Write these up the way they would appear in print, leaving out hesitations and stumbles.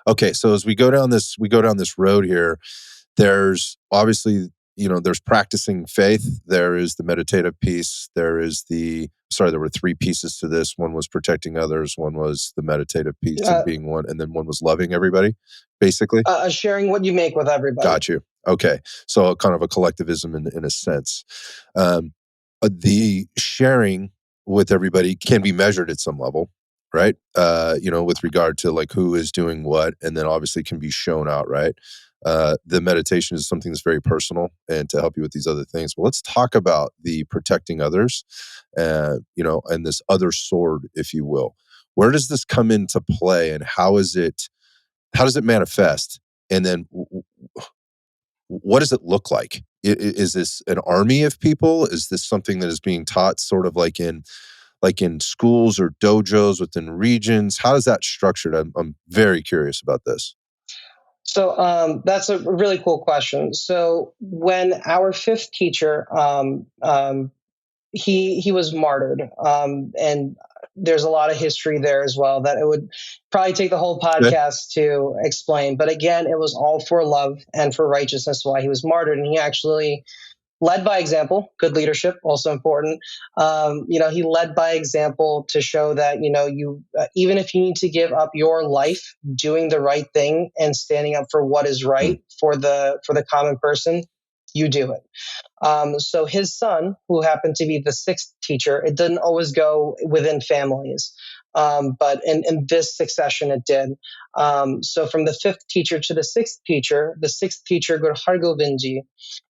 Okay, so as we go down this road here, there's obviously, there's practicing faith, there is the meditative piece, there were three pieces to this. One was protecting others, one was the meditative piece and Uh, being one, and then one was loving everybody, basically. Sharing what you make with everybody. Got you. Okay. So kind of a collectivism in a sense. Um, the sharing with everybody can be measured at some level, right? With regard to like who is doing what, and then obviously can be shown out, right? The meditation is something that's very personal and to help you with these other things. But let's talk about the protecting others, and this other sword, if you will. Where does this come into play, and how does it manifest? And then what does it look like? Is this an army of people? Is this something that is being taught sort of like in schools or dojos within regions? How is that structured? I'm very curious about this. So that's a really cool question. So when our fifth teacher, he was martyred, and there's a lot of history there as well that it would probably take the whole Okay. podcast to explain. But again, it was all for love and for righteousness why he was martyred, and he actually led by example. Good leadership also important. He led by example to show that you even if you need to give up your life doing the right thing and standing up for what is Mm. right for the common person, you do it. So his son, who happened to be the sixth teacher, it didn't always go within families. But in this succession, it did. So from the fifth teacher to the sixth teacher, Guru Hargobinji,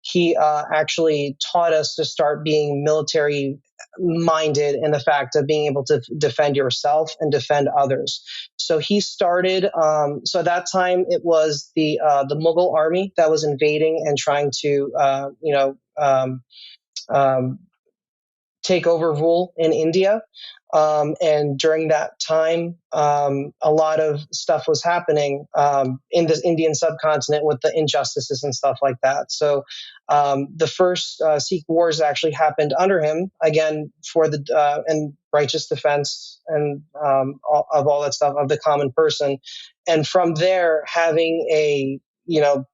he actually taught us to start being military minded in the fact of being able to defend yourself and defend others. So he started. So at that time, it was the Mughal army that was invading and trying to um, take over rule in India. And during that time, a lot of stuff was happening in the Indian subcontinent with the injustices and stuff like that. So the first Sikh wars actually happened under him, again, for the and righteous defense and of all that stuff of the common person. And from there, having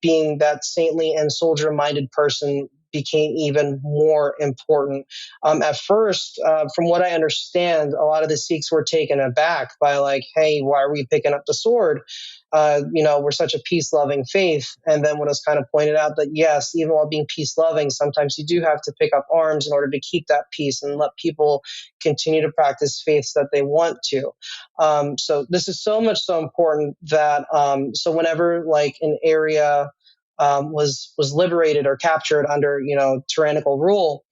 being that saintly and soldier minded person became even more important. At first, from what I understand, a lot of the Sikhs were taken aback by like, "Hey, why are we picking up the sword? We're such a peace-loving faith." And then when it was kind of pointed out that yes, even while being peace-loving, sometimes you do have to pick up arms in order to keep that peace and let people continue to practice faiths that they want to. So this is so much so important that so whenever like an area was liberated or captured under tyrannical rule,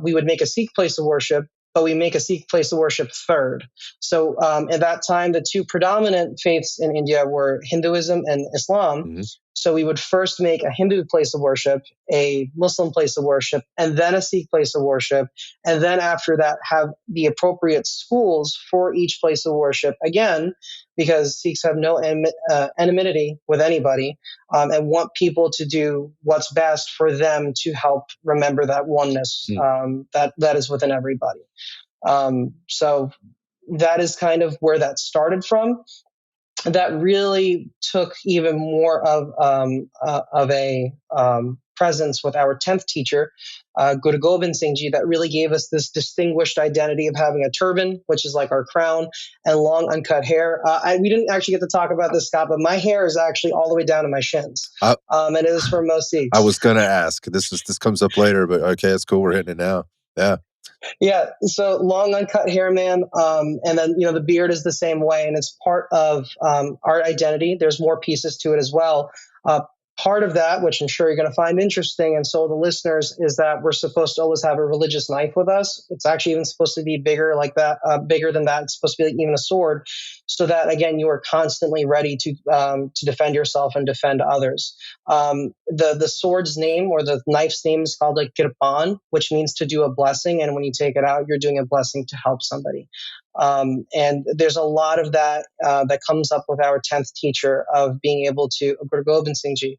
we would make a Sikh place of worship, but we make a Sikh place of worship third. So at that time, the two predominant faiths in India were Hinduism and Islam. Mhm. So we would first make a Hindu place of worship, a Muslim place of worship, and then a Sikh place of worship. And then after that, have the appropriate schools for each place of worship again, because Sikhs have no enmity with anybody, and want people to do what's best for them to help remember that oneness Mm. that is within everybody. So that is kind of where that started from. That really took even more of a presence with our 10th teacher, Guru Gobind Singh Ji, that really gave us this distinguished identity of having a turban, which is like our crown, and long uncut hair. We didn't actually get to talk about this, Scott, but my hair is actually all the way down to my shins, I, and it is for most Sikhs. I was gonna ask. This comes up later, but okay, that's cool. We're hitting it now. Yeah. Yeah, so long uncut hair, man, and then the beard is the same way, and it's part of our identity. There's more pieces to it as well. Part of that, which I'm sure you're going to find interesting, and so the listeners, is that we're supposed to always have a religious knife with us. It's actually even supposed to be bigger, like that, bigger than that. It's supposed to be like even a sword, so that again you are constantly ready to defend yourself and defend others. The sword's name or the knife's name is called a kirpan, which means to do a blessing, and when you take it out, you're doing a blessing to help somebody. And there's a lot of that that comes up with our 10th teacher of being able to, Guru Gobind Singh Ji,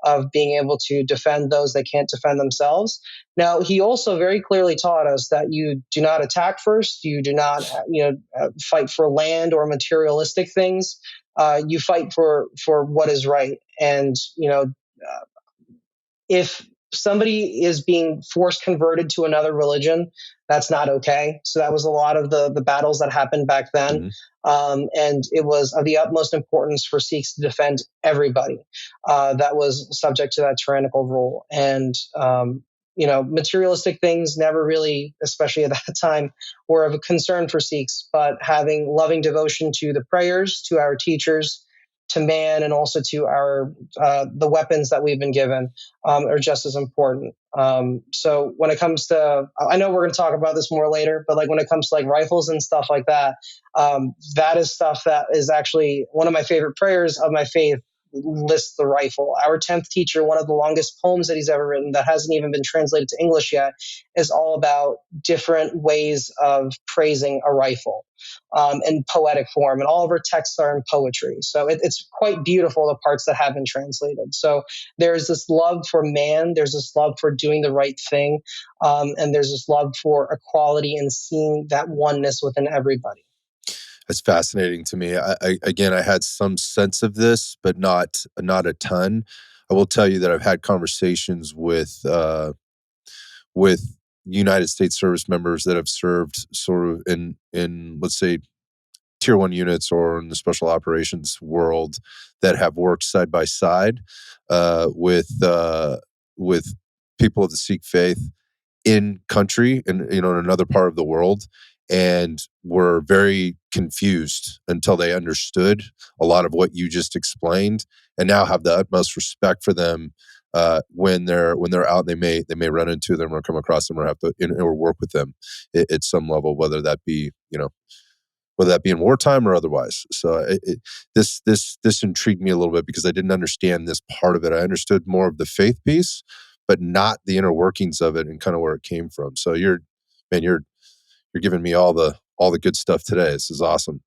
of being able to defend those that can't defend themselves. Now, he also very clearly taught us that you do not attack first. You do not, fight for land or materialistic things. you fight for what is right. And if somebody is being forced converted to another religion, that's not okay. So that was a lot of the battles that happened back then. Mhm. And it was of the utmost importance for Sikhs to defend everybody that was subject to that tyrannical rule. And materialistic things never really, especially at that time, were of a concern for Sikhs. But having loving devotion to the prayers, to our teachers, to man, and also to our the weapons that we've been given are just as important. So when it comes to, I know we're going to talk about this more later, but like when it comes to like rifles and stuff like that, that is stuff that is actually one of my favorite prayers of my faith. Lists the rifle. Our 10th teacher, one of the longest poems that he's ever written that hasn't even been translated to English yet, is all about different ways of praising a rifle in poetic form. And all of our texts are in poetry. So it's quite beautiful, the parts that have been translated. So there's this love for man, there's this love for doing the right thing, and there's this love for equality and seeing that oneness within everybody. It's fascinating to me. Again, I had some sense of this, but not a ton. I will tell you that I've had conversations with United States service members that have served sort of in let's say tier one units or in the special operations world that have worked side by side with people of the Sikh faith in country and in another part of the world, and were very confused until they understood a lot of what you just explained, and now have the utmost respect for them when they're out. They may run into them or come across them or have to or work with them at some level, whether that be in wartime or otherwise. So this intrigued me a little bit because I didn't understand this part of it. I understood more of the faith piece, but not the inner workings of it and kind of where it came from. So you're giving me all the good stuff today. This is awesome.